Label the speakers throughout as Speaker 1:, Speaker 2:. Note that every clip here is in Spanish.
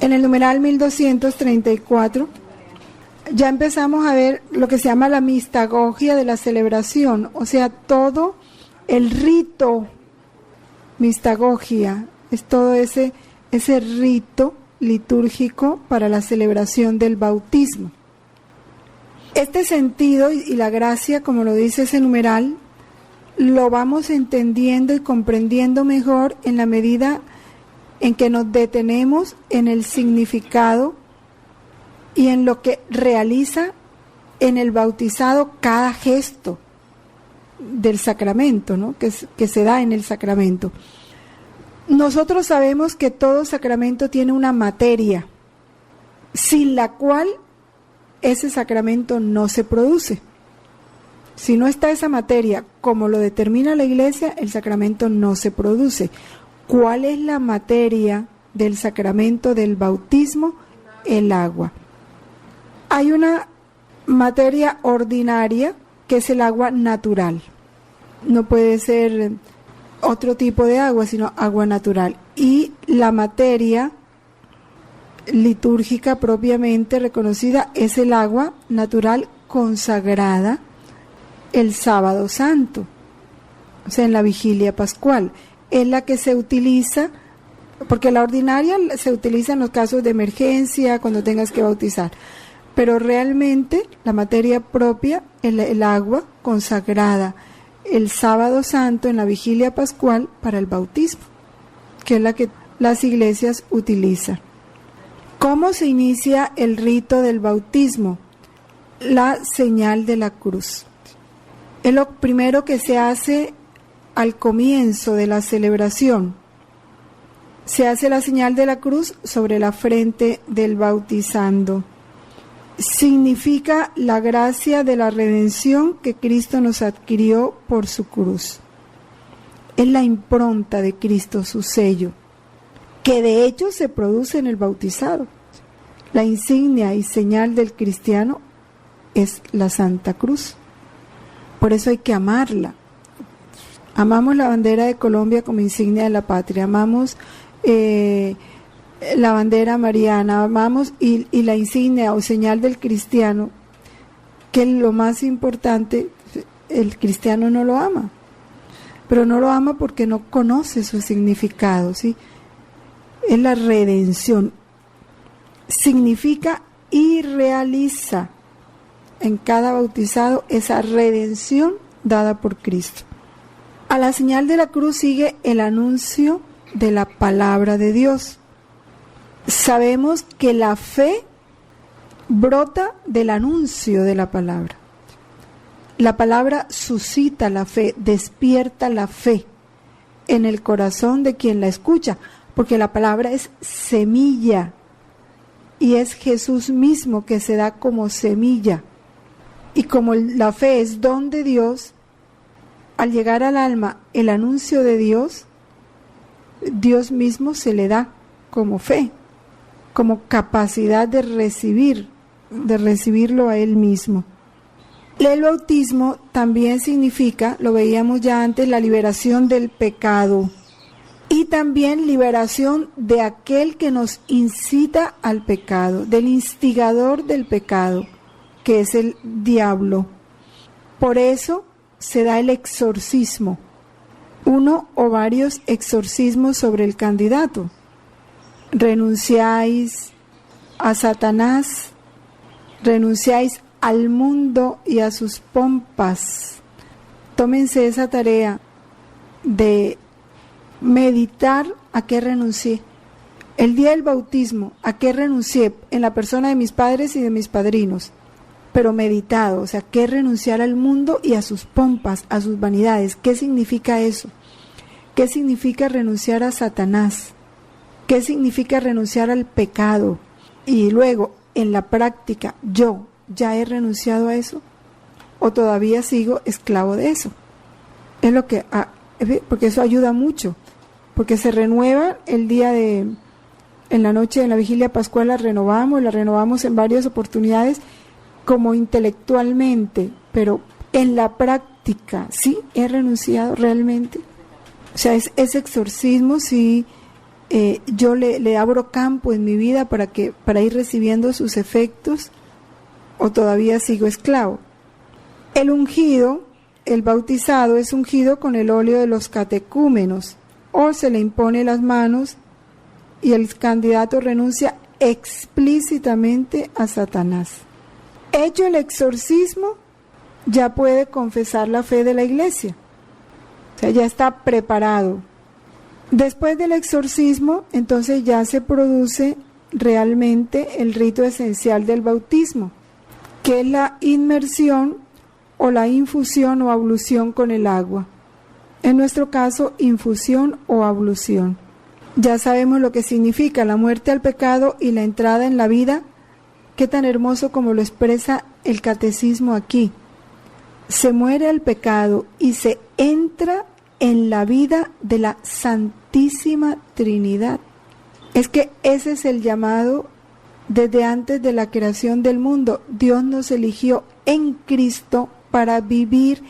Speaker 1: En el numeral 1234 ya empezamos a ver lo que se llama la mistagogia de la celebración, o sea, todo el rito, mistagogia, es todo ese rito litúrgico para la celebración del bautismo. Este sentido y la gracia, como lo dice ese numeral, lo vamos entendiendo y comprendiendo mejor en la medida en que nos detenemos en el significado y en lo que realiza en el bautizado cada gesto del sacramento, ¿no? que se da en el sacramento. Nosotros sabemos que todo sacramento tiene una materia, sin la cual ese sacramento no se produce. Si no está esa materia, como lo determina la Iglesia, el sacramento no se produce. ¿Cuál es la materia del sacramento del bautismo? El agua. Hay una materia ordinaria que es el agua natural. No puede ser otro tipo de agua, sino agua natural. Y la materia litúrgica propiamente reconocida es el agua natural consagrada el sábado santo, o sea, en la vigilia pascual. Es la que se utiliza, porque la ordinaria se utiliza en los casos de emergencia, cuando tengas que bautizar, pero realmente la materia propia es el agua consagrada el sábado santo en la vigilia pascual para el bautismo, que es la que las iglesias utilizan. ¿Cómo se inicia el rito del bautismo? La señal de la cruz. Es lo primero que se hace al comienzo de la celebración. Se hace la señal de la cruz sobre la frente del bautizando. Significa la gracia de la redención que Cristo nos adquirió por su cruz. Es la impronta de Cristo, su sello, que de hecho se produce en el bautizado. La insignia y señal del cristiano es la Santa Cruz. Por eso hay que amarla. Amamos la bandera de Colombia como insignia de la patria, amamos la bandera mariana, amamos y la insignia o señal del cristiano, que es lo más importante. El cristiano no lo ama, pero no lo ama porque no conoce su significado, ¿sí? Es la redención. Significa y realiza en cada bautizado esa redención dada por Cristo. A la señal de la cruz sigue el anuncio de la palabra de Dios. Sabemos que la fe brota del anuncio de la palabra. La palabra suscita la fe, despierta la fe en el corazón de quien la escucha, porque la palabra es semilla y es Jesús mismo que se da como semilla. Y como la fe es don de Dios, al llegar al alma el anuncio de Dios, Dios mismo se le da como fe, como capacidad de recibirlo a Él mismo. El bautismo también significa, lo veíamos ya antes, la liberación del pecado y también liberación de aquel que nos incita al pecado, del instigador del pecado, que es el diablo. Por eso se da el exorcismo, uno o varios exorcismos sobre el candidato. Renunciáis a Satanás, renunciáis al mundo y a sus pompas. Tómense esa tarea de meditar a qué renuncié. El día del bautismo, ¿a qué renuncié? En la persona de mis padres y de mis padrinos. Pero meditado, o sea, ¿qué renunciar al mundo y a sus pompas, a sus vanidades? ¿Qué significa eso? ¿Qué significa renunciar a Satanás? ¿Qué significa renunciar al pecado? Y luego, en la práctica, ¿yo ya he renunciado a eso? ¿O todavía sigo esclavo de eso? Es lo que, porque eso ayuda mucho, porque se renueva el día en la noche de la vigilia pascual la renovamos en varias oportunidades, como intelectualmente, pero en la práctica, ¿sí he renunciado realmente? O sea, ese exorcismo sí yo le abro campo en mi vida para ir recibiendo sus efectos, o todavía sigo esclavo. El ungido, el bautizado, es ungido con el óleo de los catecúmenos, o se le impone las manos y el candidato renuncia explícitamente a Satanás. Hecho el exorcismo, ya puede confesar la fe de la iglesia, o sea, ya está preparado. Después del exorcismo, entonces ya se produce realmente el rito esencial del bautismo, que es la inmersión o la infusión o ablución con el agua. En nuestro caso, infusión o ablución. Ya sabemos lo que significa la muerte al pecado y la entrada en la vida. Qué tan hermoso como lo expresa el catecismo aquí. Se muere al pecado y se entra en la vida de la Santísima Trinidad. Es que ese es el llamado desde antes de la creación del mundo. Dios nos eligió en Cristo para vivir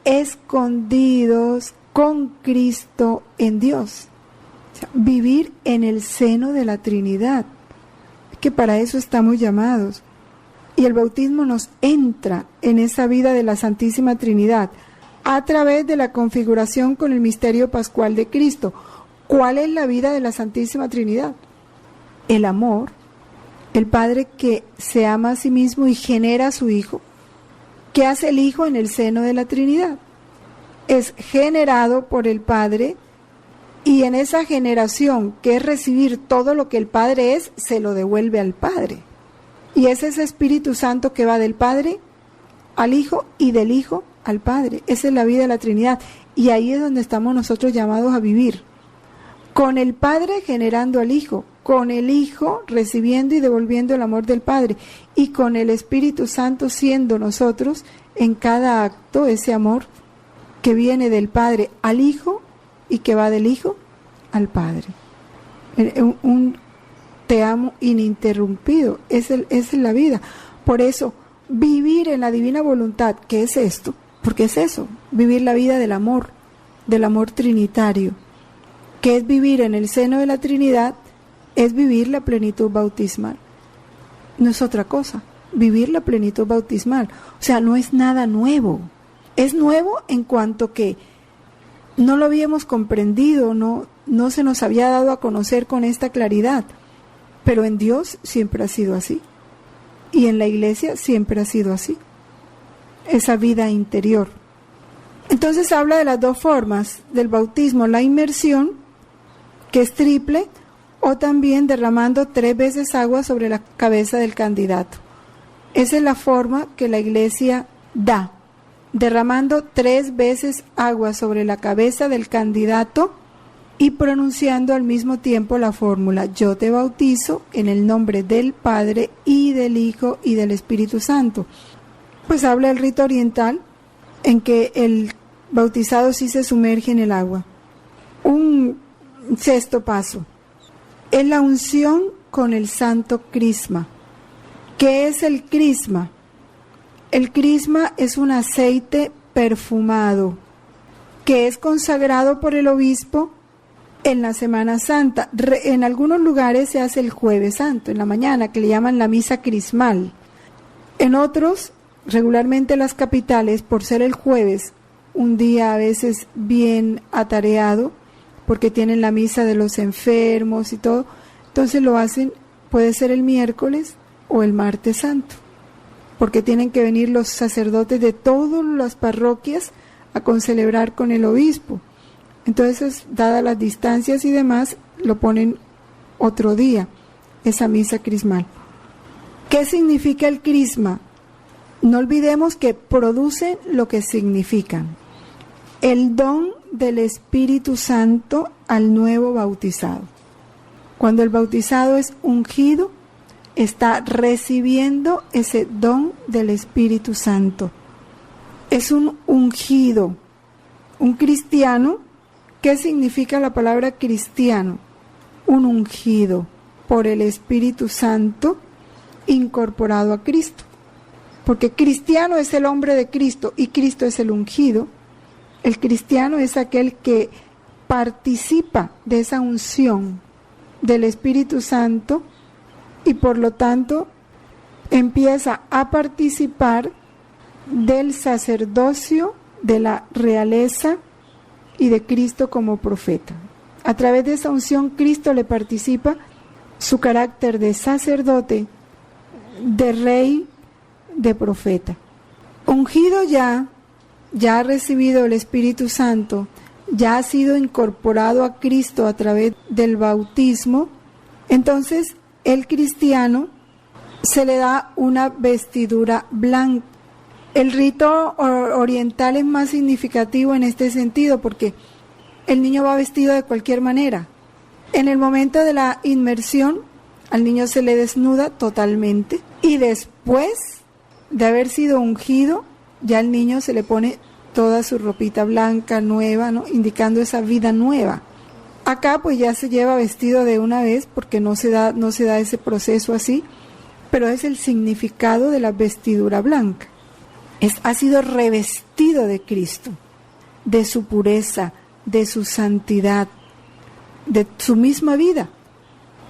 Speaker 1: escondidos con Cristo en Dios. O sea, vivir en el seno de la Trinidad. Es que para eso estamos llamados. Y el bautismo nos entra en esa vida de la Santísima Trinidad a través de la configuración con el misterio pascual de Cristo. ¿Cuál es la vida de la Santísima Trinidad? El amor, el Padre que se ama a sí mismo y genera a su Hijo. ¿Qué hace el Hijo en el seno de la Trinidad? Es generado por el Padre, y en esa generación, que es recibir todo lo que el Padre es, se lo devuelve al Padre. Y es ese Espíritu Santo que va del Padre al Hijo y del Hijo al Padre. Esa es la vida de la Trinidad. Y ahí es donde estamos nosotros llamados a vivir. Con el Padre generando al Hijo, con el Hijo recibiendo y devolviendo el amor del Padre, y con el Espíritu Santo siendo nosotros en cada acto ese amor que viene del Padre al Hijo y que va del Hijo al Padre. Un te amo ininterrumpido, esa es la vida. Por eso, vivir en la divina voluntad, ¿qué es esto? Porque es eso, vivir la vida del amor trinitario, que es vivir en el seno de la Trinidad, es vivir la plenitud bautismal. No es otra cosa, vivir la plenitud bautismal. O sea, no es nada nuevo. Es nuevo en cuanto que no lo habíamos comprendido, no se nos había dado a conocer con esta claridad. Pero en Dios siempre ha sido así. Y en la iglesia siempre ha sido así. Esa vida interior. Entonces habla de las dos formas del bautismo: la inmersión, que es triple, o también derramando 3 veces agua sobre la cabeza del candidato. Esa es la forma que la iglesia da, derramando 3 veces agua sobre la cabeza del candidato y pronunciando al mismo tiempo la fórmula: yo te bautizo en el nombre del Padre y del Hijo y del Espíritu Santo. Pues habla el rito oriental en que el bautizado sí se sumerge en el agua. Un sexto paso es la unción con el santo crisma. ¿Qué es el crisma? El crisma es un aceite perfumado que es consagrado por el obispo en la Semana Santa. En algunos lugares se hace el Jueves Santo, en la mañana, que le llaman la misa crismal. En otros, regularmente las capitales, por ser el jueves, un día a veces bien atareado, porque tienen la misa de los enfermos y todo, entonces lo hacen, puede ser el miércoles o el martes santo, porque tienen que venir los sacerdotes de todas las parroquias a concelebrar con el obispo. Entonces, dadas las distancias y demás, lo ponen otro día, esa misa crismal. ¿Qué significa el crisma? No olvidemos que producen lo que significan. El don del Espíritu Santo al nuevo bautizado. Cuando el bautizado es ungido, está recibiendo ese don del Espíritu Santo. Es un ungido, un cristiano. ¿Qué significa la palabra cristiano? Un ungido por el Espíritu Santo incorporado a Cristo. Porque cristiano es el hombre de Cristo y Cristo es el ungido. El cristiano es aquel que participa de esa unción del Espíritu Santo y por lo tanto empieza a participar del sacerdocio, de la realeza y de Cristo como profeta. A través de esa unción Cristo le participa su carácter de sacerdote, de rey, de profeta. Ungido ya ha recibido el Espíritu Santo, ya ha sido incorporado a Cristo a través del bautismo, entonces el cristiano se le da una vestidura blanca. El rito oriental es más significativo en este sentido porque el niño va vestido de cualquier manera. En el momento de la inmersión, al niño se le desnuda totalmente y después de haber sido ungido, ya al niño se le pone toda su ropita blanca, nueva, ¿no? Indicando esa vida nueva. Acá pues ya se lleva vestido de una vez porque no se da ese proceso así, pero es el significado de la vestidura blanca. Ha sido revestido de Cristo, de su pureza, de su santidad, de su misma vida.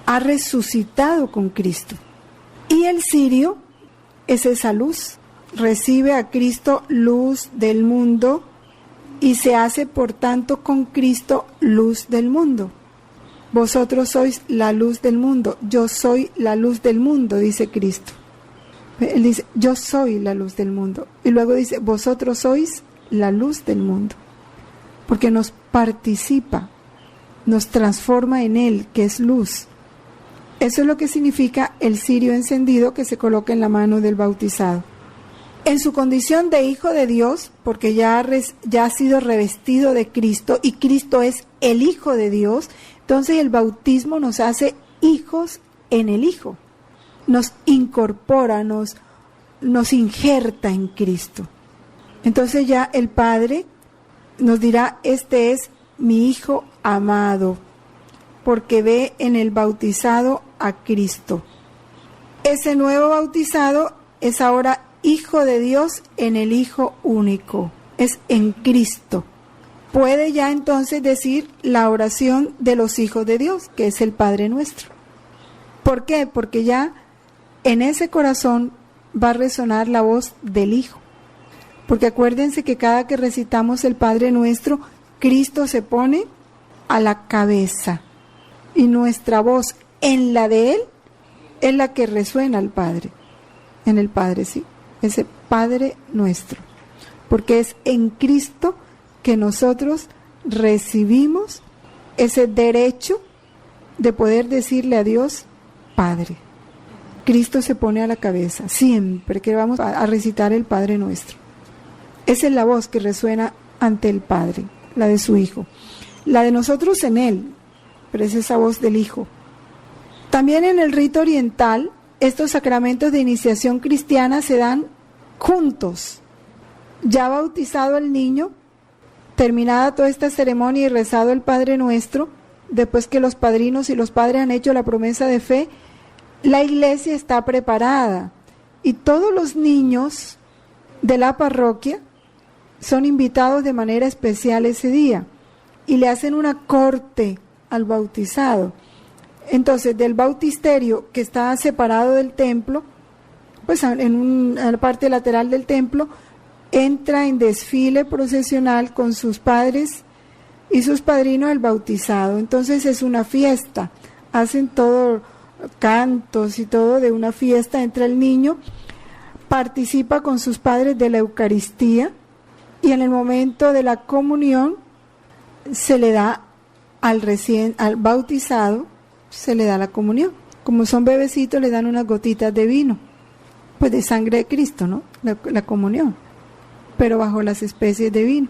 Speaker 1: Ha resucitado con Cristo. Y el cirio es esa luz. Recibe a Cristo, luz del mundo, y se hace por tanto con Cristo luz del mundo. Vosotros sois la luz del mundo. Yo soy la luz del mundo, dice Cristo. Él dice, yo soy la luz del mundo. Y luego dice, vosotros sois la luz del mundo. Porque nos participa, nos transforma en Él, que es luz. Eso es lo que significa el cirio encendido que se coloca en la mano del bautizado. En su condición de hijo de Dios, porque ya ha sido revestido de Cristo y Cristo es el Hijo de Dios, entonces el bautismo nos hace hijos en el Hijo. Nos incorpora, nos injerta en Cristo. Entonces ya el Padre nos dirá, este es mi Hijo amado, porque ve en el bautizado a Cristo. Ese nuevo bautizado es ahora Hijo de Dios en el Hijo único, es en Cristo. Puede ya entonces decir la oración de los hijos de Dios, que es el Padre Nuestro. ¿Por qué? Porque ya en ese corazón va a resonar la voz del Hijo. Porque acuérdense que cada que recitamos el Padre Nuestro, Cristo se pone a la cabeza. Y nuestra voz en la de Él es la que resuena al Padre. En el Padre, sí. Ese Padre Nuestro. Porque es en Cristo que nosotros recibimos ese derecho de poder decirle a Dios, Padre. Cristo se pone a la cabeza, siempre que vamos a recitar el Padre Nuestro. Esa es la voz que resuena ante el Padre, la de su Hijo. La de nosotros en Él, pero es esa voz del Hijo. También en el rito oriental, estos sacramentos de iniciación cristiana se dan juntos. Ya bautizado el niño, terminada toda esta ceremonia y rezado el Padre Nuestro, después que los padrinos y los padres han hecho la promesa de fe, la iglesia está preparada y todos los niños de la parroquia son invitados de manera especial ese día y le hacen una corte al bautizado. Entonces, del bautisterio que está separado del templo, pues en la parte lateral del templo, entra en desfile procesional con sus padres y sus padrinos el bautizado. Entonces es una fiesta, hacen todo, cantos y todo de una fiesta, entra el niño, participa con sus padres de la Eucaristía y en el momento de la comunión se le da al bautizado, se le da la comunión. Como son bebecitos, le dan unas gotitas de vino, pues de sangre de Cristo, ¿no? La comunión, pero bajo las especies de vino.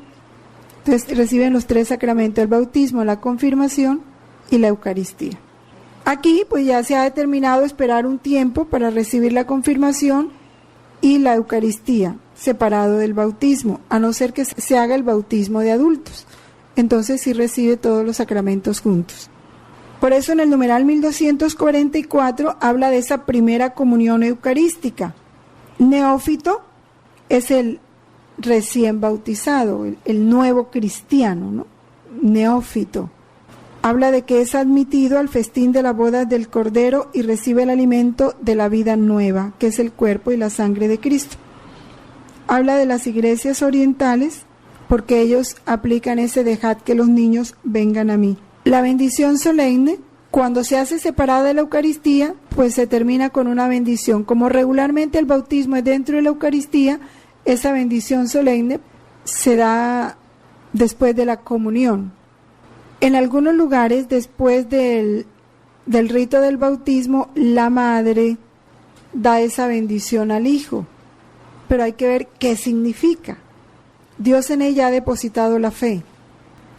Speaker 1: Entonces reciben los tres sacramentos, el bautismo, la confirmación y la Eucaristía. Aquí pues ya se ha determinado esperar un tiempo para recibir la confirmación y la Eucaristía, separado del bautismo, a no ser que se haga el bautismo de adultos. Entonces sí recibe todos los sacramentos juntos. Por eso en el numeral 1244 habla de esa primera comunión eucarística. Neófito es el recién bautizado, el nuevo cristiano, ¿no? Neófito. Habla de que es admitido al festín de la boda del Cordero y recibe el alimento de la vida nueva, que es el cuerpo y la sangre de Cristo. Habla de las iglesias orientales, porque ellos aplican ese dejad que los niños vengan a mí. La bendición solemne, cuando se hace separada de la Eucaristía, pues se termina con una bendición. Como regularmente el bautismo es dentro de la Eucaristía, esa bendición solemne se da después de la comunión. En algunos lugares, después del rito del bautismo, la madre da esa bendición al hijo, pero hay que ver qué significa. Dios en ella ha depositado la fe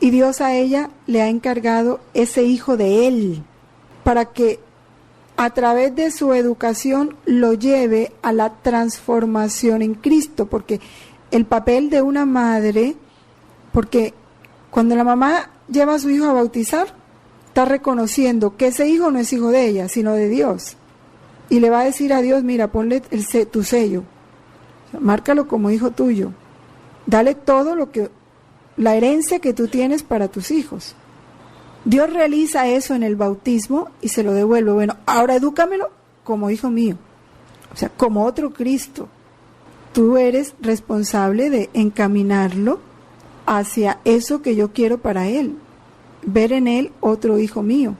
Speaker 1: y Dios a ella le ha encargado ese hijo de él para que a través de su educación lo lleve a la transformación en Cristo, porque el papel de una madre, porque cuando la mamá lleva a su hijo a bautizar, está reconociendo que ese hijo no es hijo de ella, sino de Dios. Y le va a decir a Dios, mira, ponle tu sello, o sea, márcalo como hijo tuyo. Dale todo la herencia que tú tienes para tus hijos. Dios realiza eso en el bautismo y se lo devuelve. Bueno, ahora edúcamelo como hijo mío, o sea, como otro Cristo. Tú eres responsable de encaminarlo hacia eso que yo quiero para él, ver en él otro hijo mío,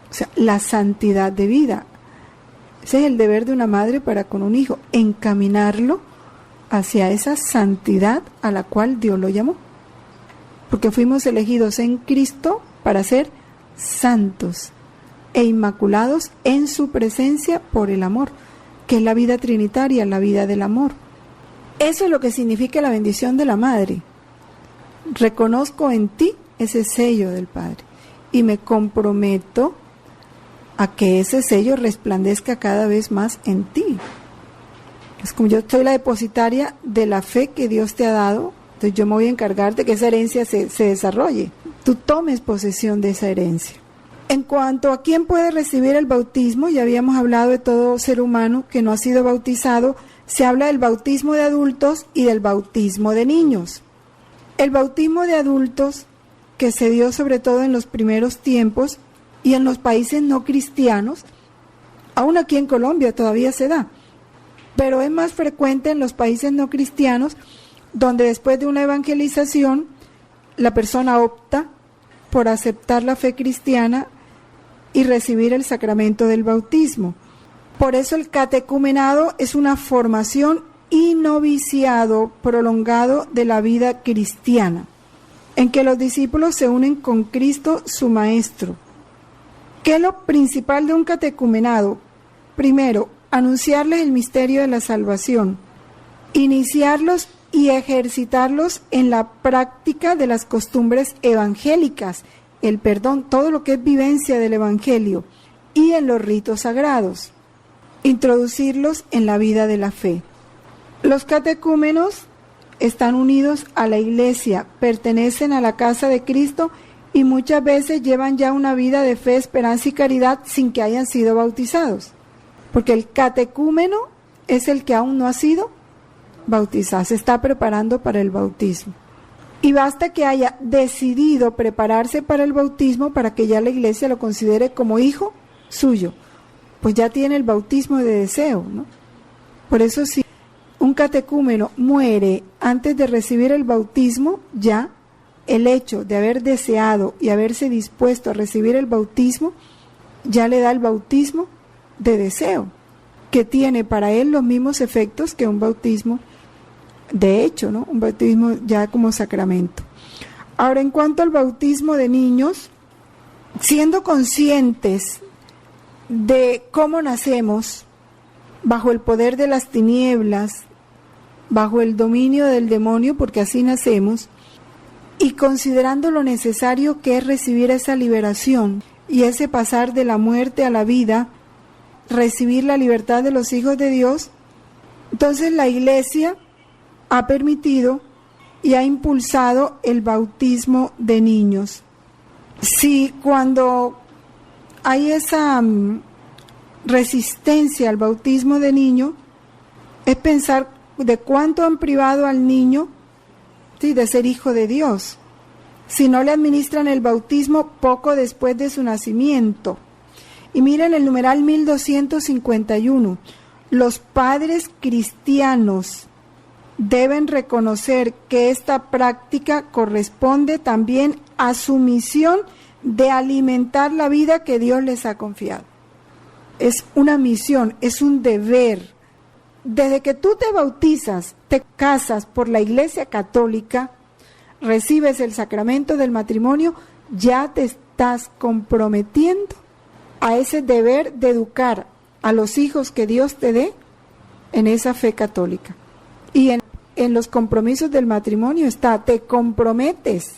Speaker 1: o sea, la santidad de vida. Ese es el deber de una madre para con un hijo, encaminarlo hacia esa santidad a la cual Dios lo llamó, porque fuimos elegidos en Cristo para ser santos e inmaculados en su presencia por el amor, que es la vida trinitaria, la vida del amor. Eso es lo que significa la bendición de la madre. Reconozco en ti ese sello del Padre y me comprometo a que ese sello resplandezca cada vez más en ti. Es como yo soy la depositaria de la fe que Dios te ha dado, entonces yo me voy a encargar de que esa herencia se desarrolle. Tú tomes posesión de esa herencia. En cuanto a quién puede recibir el bautismo, ya habíamos hablado de todo ser humano que no ha sido bautizado. Se habla del bautismo de adultos y del bautismo de niños. El bautismo de adultos, que se dio sobre todo en los primeros tiempos y en los países no cristianos, aún aquí en Colombia todavía se da, pero es más frecuente en los países no cristianos, donde después de una evangelización, la persona opta por aceptar la fe cristiana y recibir el sacramento del bautismo. Por eso el catecumenado es una formación y noviciado prolongado de la vida cristiana, en que los discípulos se unen con Cristo, su Maestro. ¿Qué es lo principal de un catecumenado? Primero, anunciarles el misterio de la salvación, iniciarlos y ejercitarlos en la práctica de las costumbres evangélicas, el perdón, todo lo que es vivencia del Evangelio, y en los ritos sagrados, introducirlos en la vida de la fe. Los catecúmenos están unidos a la Iglesia, pertenecen a la casa de Cristo y muchas veces llevan ya una vida de fe, esperanza y caridad sin que hayan sido bautizados, porque el catecúmeno es el que aún no ha sido bautizado, se está preparando para el bautismo. Y basta que haya decidido prepararse para el bautismo para que ya la Iglesia lo considere como hijo suyo, pues ya tiene el bautismo de deseo, ¿no? Por eso si un catecúmeno muere antes de recibir el bautismo, ya el hecho de haber deseado y haberse dispuesto a recibir el bautismo, ya le da el bautismo de deseo, que tiene para él los mismos efectos que un bautismo de hecho, ¿no? Un bautismo ya como sacramento. Ahora, en cuanto al bautismo de niños, siendo conscientes de cómo nacemos bajo el poder de las tinieblas, bajo el dominio del demonio, porque así nacemos, y considerando lo necesario que es recibir esa liberación y ese pasar de la muerte a la vida, recibir la libertad de los hijos de Dios, entonces la Iglesia ha permitido y ha impulsado el bautismo de niños. Si cuando hay esa resistencia al bautismo de niño, es pensar de cuánto han privado al niño, ¿sí?, de ser hijo de Dios. si no le administran el bautismo poco después de su nacimiento. Y miren el numeral 1251. Los padres cristianos deben reconocer que esta práctica corresponde también a su misión de alimentar la vida que Dios les ha confiado. Es una misión, es un deber. Desde que tú te bautizas, te casas por la Iglesia Católica, recibes el sacramento del matrimonio, ya te estás comprometiendo a ese deber de educar a los hijos que Dios te dé en esa fe católica. Y en los compromisos del matrimonio está, te comprometes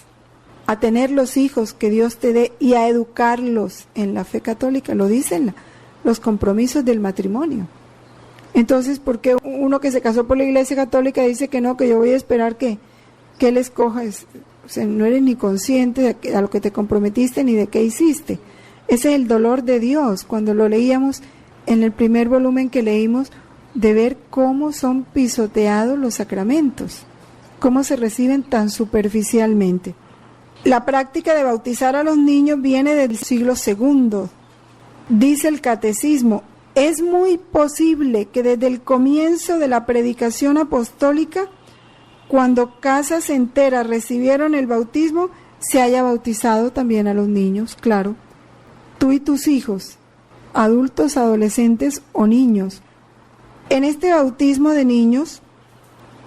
Speaker 1: a tener los hijos que Dios te dé y a educarlos en la fe católica, lo dicen los compromisos del matrimonio. Entonces, ¿por qué uno que se casó por la Iglesia Católica dice que no, que yo voy a esperar que él escoja? O sea, no eres ni consciente de a lo que te comprometiste ni de qué hiciste. Ese es el dolor de Dios, cuando lo leíamos en el primer volumen que leímos, de ver cómo son pisoteados los sacramentos, cómo se reciben tan superficialmente. La práctica de bautizar a los niños viene del siglo II. Dice el catecismo, es muy posible que desde el comienzo de la predicación apostólica, cuando casas enteras recibieron el bautismo, se haya bautizado también a los niños, claro. Tú y tus hijos, adultos, adolescentes o niños. En este bautismo de niños,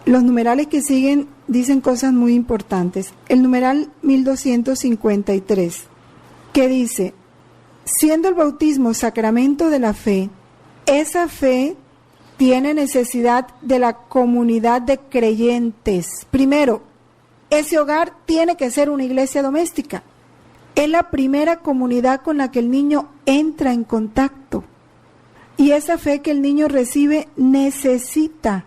Speaker 1: los numerales que siguen dicen cosas muy importantes. El numeral 1253, que dice, siendo el bautismo sacramento de la fe, esa fe tiene necesidad de la comunidad de creyentes. Primero, ese hogar tiene que ser una iglesia doméstica. Es la primera comunidad con la que el niño entra en contacto. Y esa fe que el niño recibe necesita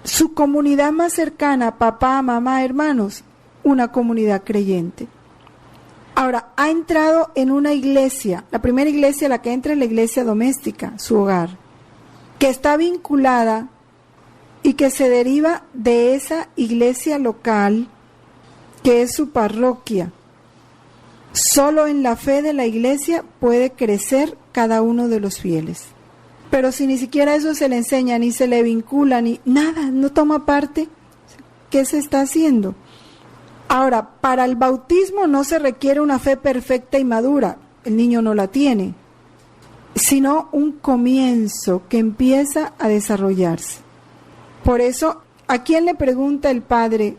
Speaker 1: su comunidad más cercana, papá, mamá, hermanos, una comunidad creyente. Ahora, ha entrado en una iglesia, la primera iglesia a la que entra es la iglesia doméstica, su hogar, que está vinculada y que se deriva de esa iglesia local que es su parroquia. Solo en la fe de la iglesia puede crecer cada uno de los fieles. Pero si ni siquiera eso se le enseña, ni se le vincula, ni nada, no toma parte, ¿qué se está haciendo? Ahora, para el bautismo no se requiere una fe perfecta y madura, el niño no la tiene, sino un comienzo que empieza a desarrollarse. Por eso, ¿a quién le pregunta el padre,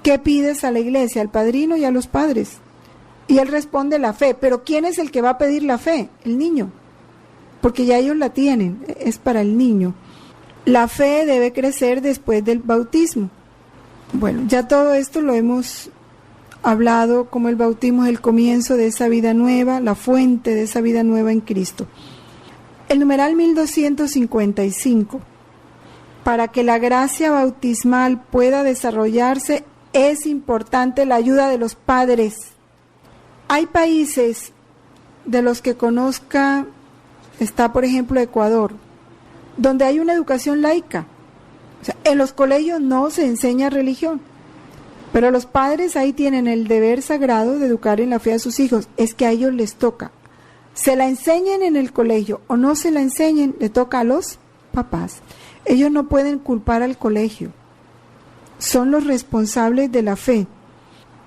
Speaker 1: qué pides a la iglesia? Al padrino y a los padres. Y él responde la fe, pero ¿quién es el que va a pedir la fe? El niño. Porque ya ellos la tienen, es para el niño. La fe debe crecer después del bautismo. Bueno, ya todo esto lo hemos hablado, como el bautismo es el comienzo de esa vida nueva, la fuente de esa vida nueva en Cristo. El numeral 1255. Para que la gracia bautismal pueda desarrollarse, es importante la ayuda de los padres. Hay países de los que conozca, está por ejemplo Ecuador, donde hay una educación laica. O sea, en los colegios no se enseña religión, pero los padres ahí tienen el deber sagrado de educar en la fe a sus hijos. Es que a ellos les toca. Se la enseñen en el colegio o no se la enseñen, le toca a los papás. Ellos no pueden culpar al colegio. Son los responsables de la fe.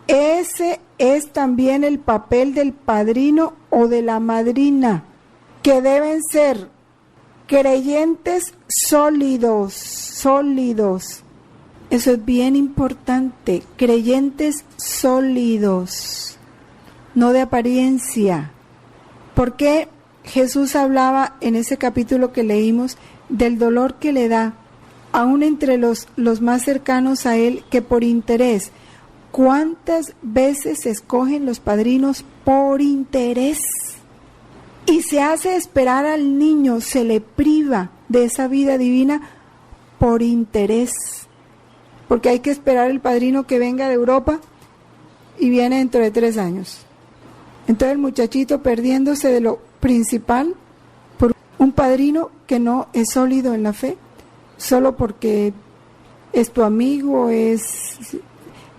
Speaker 1: Ese es también el papel del padrino o de la madrina, que deben ser creyentes sólidos. Eso es bien importante, creyentes sólidos, no de apariencia. Porque Jesús hablaba en ese capítulo que leímos del dolor que le da, aún entre los más cercanos a él, que por interés. ¿Cuántas veces se escogen los padrinos por interés? Y se hace esperar al niño, se le priva de esa vida divina por interés. Porque hay que esperar el padrino que venga de Europa y viene dentro de 3 años. Entonces el muchachito perdiéndose de lo principal por un padrino que no es sólido en la fe, solo porque es tu amigo, es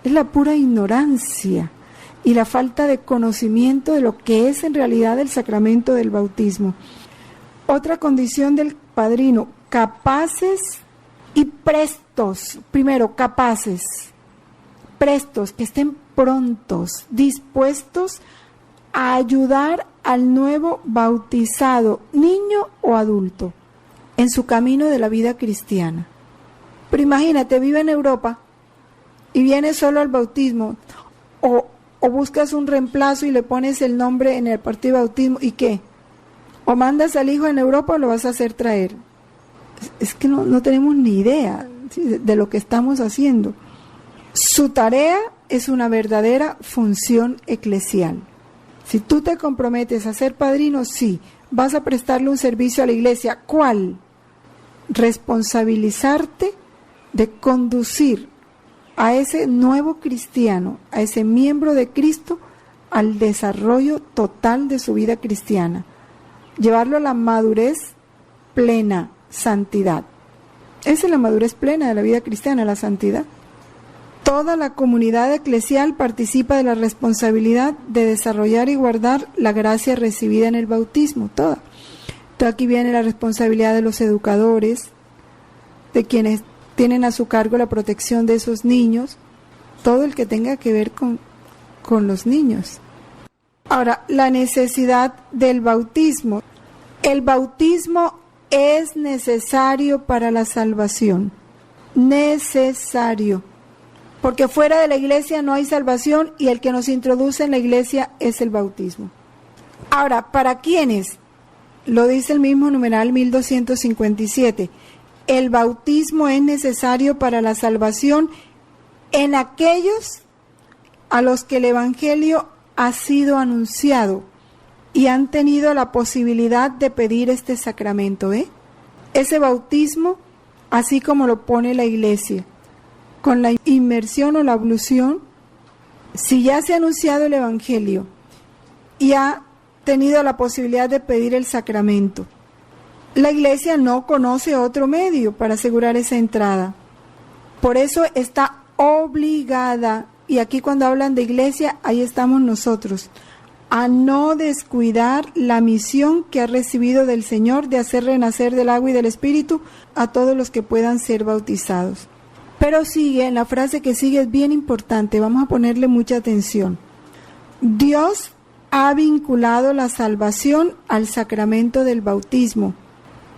Speaker 1: la pura ignorancia. y la falta de conocimiento de lo que es en realidad el sacramento del bautismo. Otra condición del padrino: capaces y prestos. Primero, capaces, prestos, que estén prontos, dispuestos a ayudar al nuevo bautizado, niño o adulto, en su camino de la vida cristiana. Pero imagínate, vive en Europa y viene solo al bautismo, o buscas un reemplazo y le pones el nombre en el partido de bautismo, ¿y qué? O mandas al hijo en Europa o lo vas a hacer traer. Es que no tenemos ni idea, ¿sí?, de lo que estamos haciendo. Su tarea es una verdadera función eclesial. Si tú te comprometes a ser padrino, sí, vas a prestarle un servicio a la iglesia. ¿Cuál? Responsabilizarte de conducir a ese nuevo cristiano, a ese miembro de Cristo, al desarrollo total de su vida cristiana. Llevarlo a la madurez plena, santidad. Esa es la madurez plena de la vida cristiana, la santidad. Toda la comunidad eclesial participa de la responsabilidad de desarrollar y guardar la gracia recibida en el bautismo, toda. Entonces aquí viene la responsabilidad de los educadores, de quienes tienen a su cargo la protección de esos niños, todo el que tenga que ver con los niños. Ahora, la necesidad del bautismo. El bautismo es necesario para la salvación. Necesario. Porque fuera de la iglesia no hay salvación y el que nos introduce en la iglesia es el bautismo. Ahora, ¿para quiénes? Lo dice el mismo numeral 1257. El bautismo es necesario para la salvación en aquellos a los que el Evangelio ha sido anunciado y han tenido la posibilidad de pedir este sacramento. Ese bautismo, así como lo pone la iglesia, con la inmersión o la ablución, si ya se ha anunciado el Evangelio y ha tenido la posibilidad de pedir el sacramento, la iglesia no conoce otro medio para asegurar esa entrada. Por eso está obligada, y aquí cuando hablan de iglesia, ahí estamos nosotros, a no descuidar la misión que ha recibido del Señor de hacer renacer del agua y del Espíritu a todos los que puedan ser bautizados. Pero sigue, la frase que sigue es bien importante, vamos a ponerle mucha atención. Dios ha vinculado la salvación al sacramento del bautismo,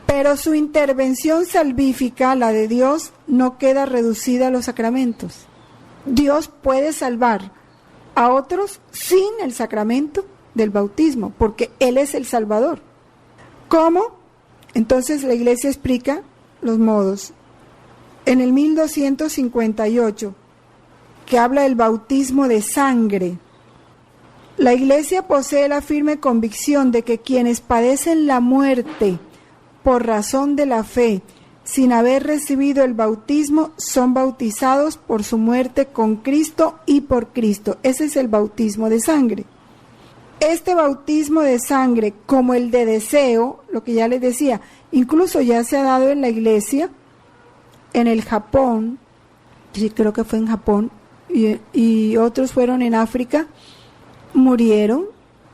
Speaker 1: pero su intervención salvífica, la de Dios, no queda reducida a los sacramentos. Dios puede salvar a otros sin el sacramento del bautismo, porque Él es el Salvador. ¿Cómo? Entonces la iglesia explica los modos. En el 1258, que habla del bautismo de sangre, la iglesia posee la firme convicción de que quienes padecen la muerte por razón de la fe, sin haber recibido el bautismo, son bautizados por su muerte con Cristo y por Cristo. Ese es el bautismo de sangre. Este bautismo de sangre, como el de deseo, lo que ya les decía, incluso ya se ha dado en la iglesia, en el Japón, sí, creo que fue en Japón, y otros fueron en África, murieron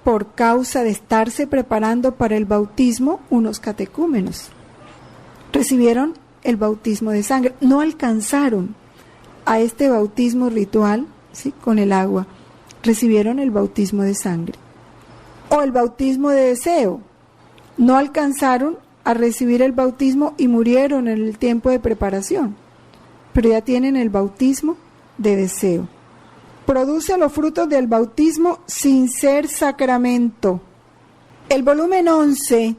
Speaker 1: por causa de estarse preparando para el bautismo unos catecúmenos. Recibieron el bautismo de sangre, no alcanzaron a este bautismo ritual, ¿sí?, con el agua, recibieron el bautismo de sangre. O el bautismo de deseo, no alcanzaron a recibir el bautismo y murieron en el tiempo de preparación, pero ya tienen el bautismo de deseo. Produce los frutos del bautismo sin ser sacramento. El volumen 11,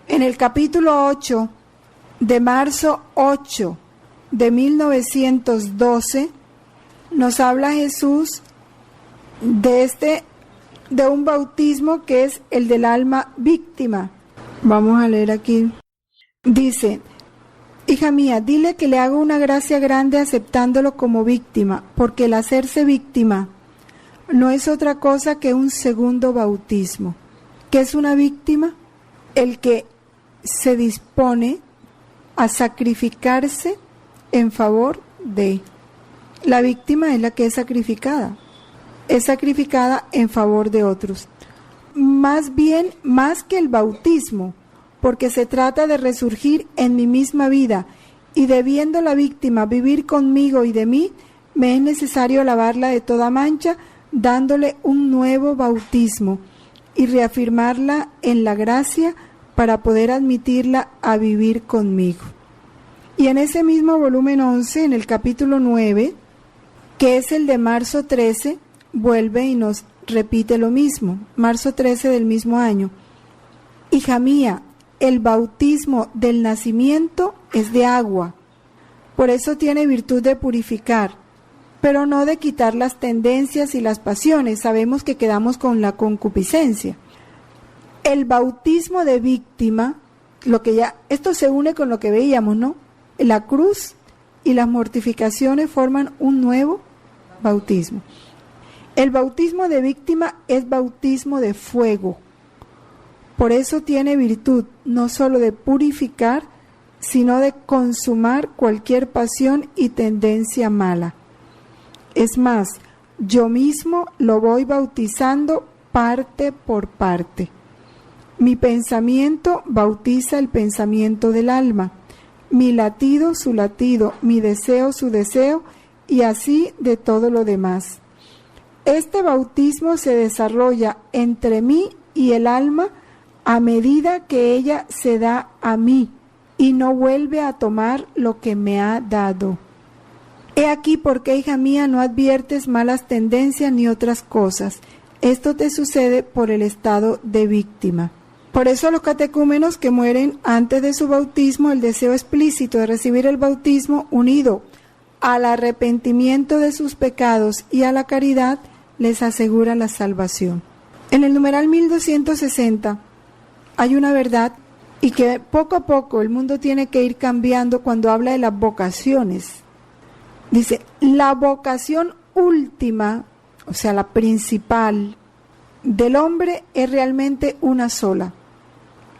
Speaker 1: en el capítulo 8, de marzo 8 de 1912, nos habla Jesús de un bautismo que es el del alma víctima. Vamos a leer aquí. Dice: hija mía, dile que le hago una gracia grande aceptándolo como víctima, porque el hacerse víctima no es otra cosa que un segundo bautismo. ¿Qué es una víctima? El que se dispone a sacrificarse en favor de. La víctima es la que es sacrificada. es sacrificada en favor de otros. Más bien, más que el bautismo, porque se trata de resurgir en mi misma vida, y debiendo la víctima vivir conmigo y de mí, me es necesario lavarla de toda mancha, dándole un nuevo bautismo y reafirmarla en la gracia para poder admitirla a vivir conmigo. Y en ese mismo volumen 11, en el capítulo 9, que es el de marzo 13, vuelve y nos repite lo mismo, marzo 13 del mismo año. Hija mía, el bautismo del nacimiento es de agua, por eso tiene virtud de purificar, pero no de quitar las tendencias y las pasiones. Sabemos que quedamos con la concupiscencia. El bautismo de víctima, esto se une con lo que veíamos, ¿no? La cruz y las mortificaciones forman un nuevo bautismo. El bautismo de víctima es bautismo de fuego. Por eso tiene virtud no solo de purificar, sino de consumar cualquier pasión y tendencia mala. Es más, yo mismo lo voy bautizando parte por parte. Mi pensamiento bautiza el pensamiento del alma, mi latido su latido, mi deseo su deseo, y así de todo lo demás. Este bautismo se desarrolla entre mí y el alma a medida que ella se da a mí y no vuelve a tomar lo que me ha dado. He aquí por qué, hija mía, no adviertes malas tendencias ni otras cosas. Esto te sucede por el estado de víctima. Por eso los catecúmenos que mueren antes de su bautismo, el deseo explícito de recibir el bautismo unido al arrepentimiento de sus pecados y a la caridad, les asegura la salvación. En el numeral 1260 hay una verdad, y que poco a poco el mundo tiene que ir cambiando cuando habla de las vocaciones. Dice, la vocación última, o sea, la principal del hombre es realmente una sola,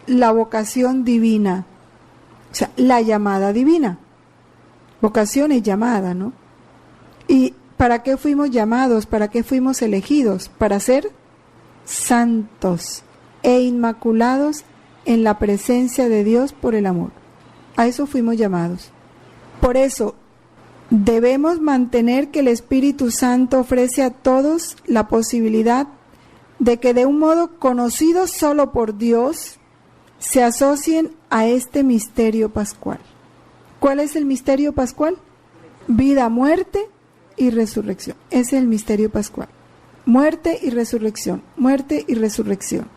Speaker 1: la vocación divina, o sea, la llamada divina. Vocación es llamada, ¿no? ¿Y para qué fuimos llamados? ¿Para qué fuimos elegidos? Para ser santos e inmaculados en la presencia de Dios por el amor. A eso fuimos llamados. Por eso debemos mantener que el Espíritu Santo ofrece a todos la posibilidad de que de un modo conocido solo por Dios se asocien a este misterio pascual. ¿Cuál es el misterio pascual? Vida, muerte y resurrección. Ese es el misterio pascual. Muerte y resurrección, muerte y resurrección.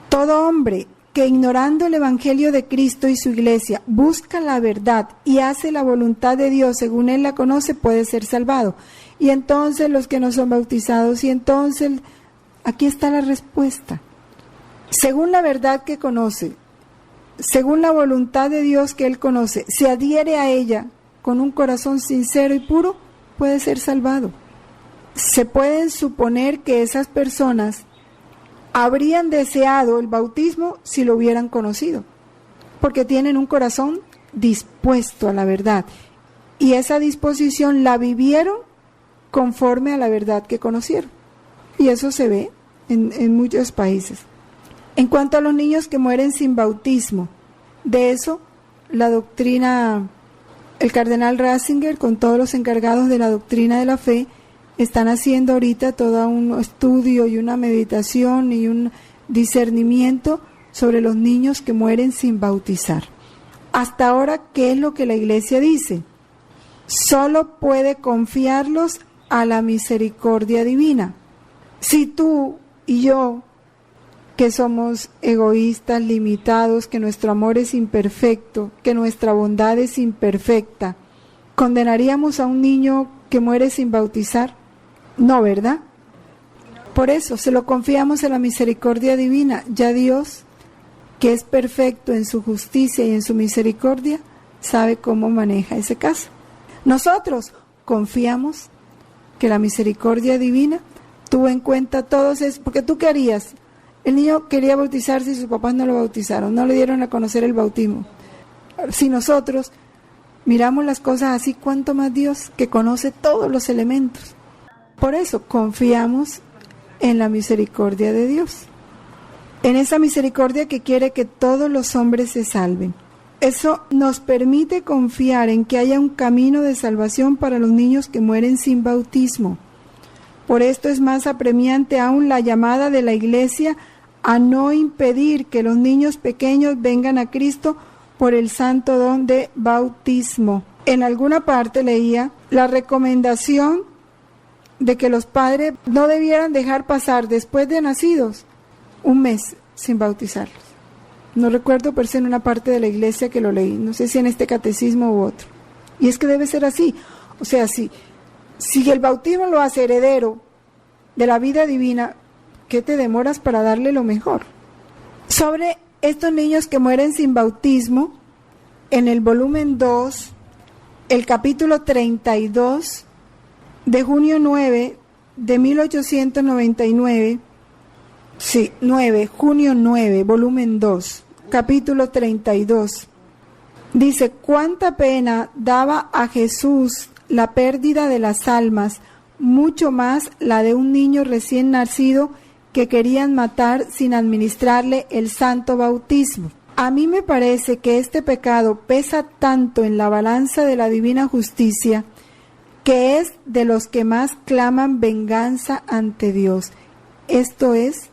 Speaker 1: Todo hombre que ignorando el Evangelio de Cristo y su Iglesia busca la verdad y hace la voluntad de Dios según Él la conoce, puede ser salvado. Y entonces los que no son bautizados, y entonces aquí está la respuesta. Según la verdad que conoce, según la voluntad de Dios que Él conoce, se adhiere a ella con un corazón sincero y puro, puede ser salvado. Se pueden suponer que esas personas habrían deseado el bautismo si lo hubieran conocido, porque tienen un corazón dispuesto a la verdad, y esa disposición la vivieron conforme a la verdad que conocieron, y eso se ve en muchos países. En cuanto a los niños que mueren sin bautismo, de eso la doctrina, el cardenal Ratzinger con todos los encargados de la doctrina de la fe están haciendo ahorita todo un estudio y una meditación y un discernimiento sobre los niños que mueren sin bautizar. Hasta ahora, ¿qué es lo que la Iglesia dice? Solo puede confiarlos a la misericordia divina. Si tú y yo, que somos egoístas, limitados, que nuestro amor es imperfecto, que nuestra bondad es imperfecta, ¿condenaríamos a un niño que muere sin bautizar? No, ¿verdad? Por eso se lo confiamos a la misericordia divina. Ya Dios, que es perfecto en su justicia y en su misericordia, sabe cómo maneja ese caso. Nosotros confiamos que la misericordia divina tuvo en cuenta todos esos, porque tú ¿qué harías? El niño quería bautizarse y sus papás no lo bautizaron, no le dieron a conocer el bautismo. Si nosotros miramos las cosas así, ¿cuánto más Dios, que conoce todos los elementos? Por eso confiamos en la misericordia de Dios, en esa misericordia que quiere que todos los hombres se salven. Eso nos permite confiar en que haya un camino de salvación para los niños que mueren sin bautismo. Por esto es más apremiante aún la llamada de la Iglesia a no impedir que los niños pequeños vengan a Cristo por el santo don de bautismo. En alguna parte leía la recomendación de que los padres no debieran dejar pasar después de nacidos un mes sin bautizarlos. No recuerdo, pero es en una parte de la iglesia que lo leí, no sé si en este catecismo u otro. Y es que debe ser así. O sea, si el bautismo lo hace heredero de la vida divina, ¿qué te demoras para darle lo mejor? Sobre estos niños que mueren sin bautismo, en el volumen 2, el capítulo 32, de junio 9 de 1899, junio 9, volumen 2, capítulo 32, dice: cuánta pena daba a Jesús la pérdida de las almas, mucho más la de un niño recién nacido que querían matar sin administrarle el santo bautismo. A mí me parece que este pecado pesa tanto en la balanza de la divina justicia, que es de los que más claman venganza ante Dios. Esto es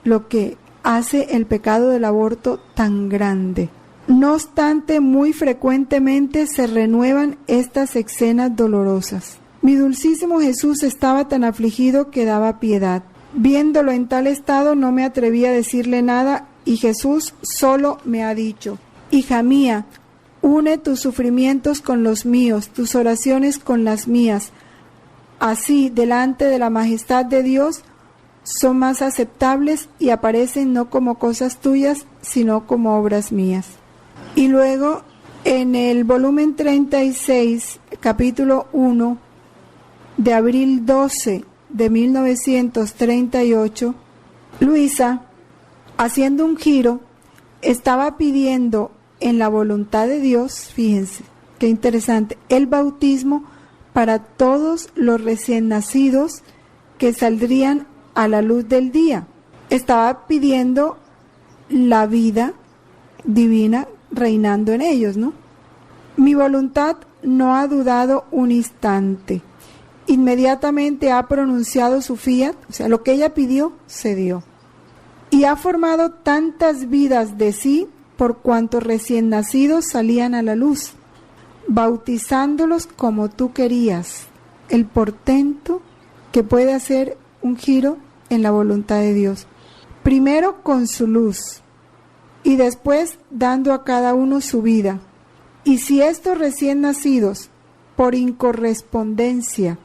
Speaker 1: lo que hace el pecado del aborto tan grande. No obstante, muy frecuentemente se renuevan estas escenas dolorosas. Mi dulcísimo Jesús estaba tan afligido que daba piedad. Viéndolo en tal estado, no me atreví a decirle nada, y Jesús solo me ha dicho: hija mía, une tus sufrimientos con los míos, tus oraciones con las mías. Así, delante de la majestad de Dios, son más aceptables y aparecen no como cosas tuyas, sino como obras mías. Y luego, en el volumen 36, capítulo 1, de abril 12 de 1938, Luisa, haciendo un giro, estaba pidiendo en la voluntad de Dios, fíjense, qué interesante, el bautismo para todos los recién nacidos que saldrían a la luz del día. Estaba pidiendo la vida divina reinando en ellos, ¿no? Mi voluntad no ha dudado un instante. Inmediatamente ha pronunciado su fiat, o sea, lo que ella pidió, se dio. Y ha formado tantas vidas de sí por cuanto recién nacidos salían a la luz, bautizándolos como tú querías. El portento que puede hacer un giro en la voluntad de Dios. Primero con su luz y después dando a cada uno su vida. Y si estos recién nacidos, por incorrespondencia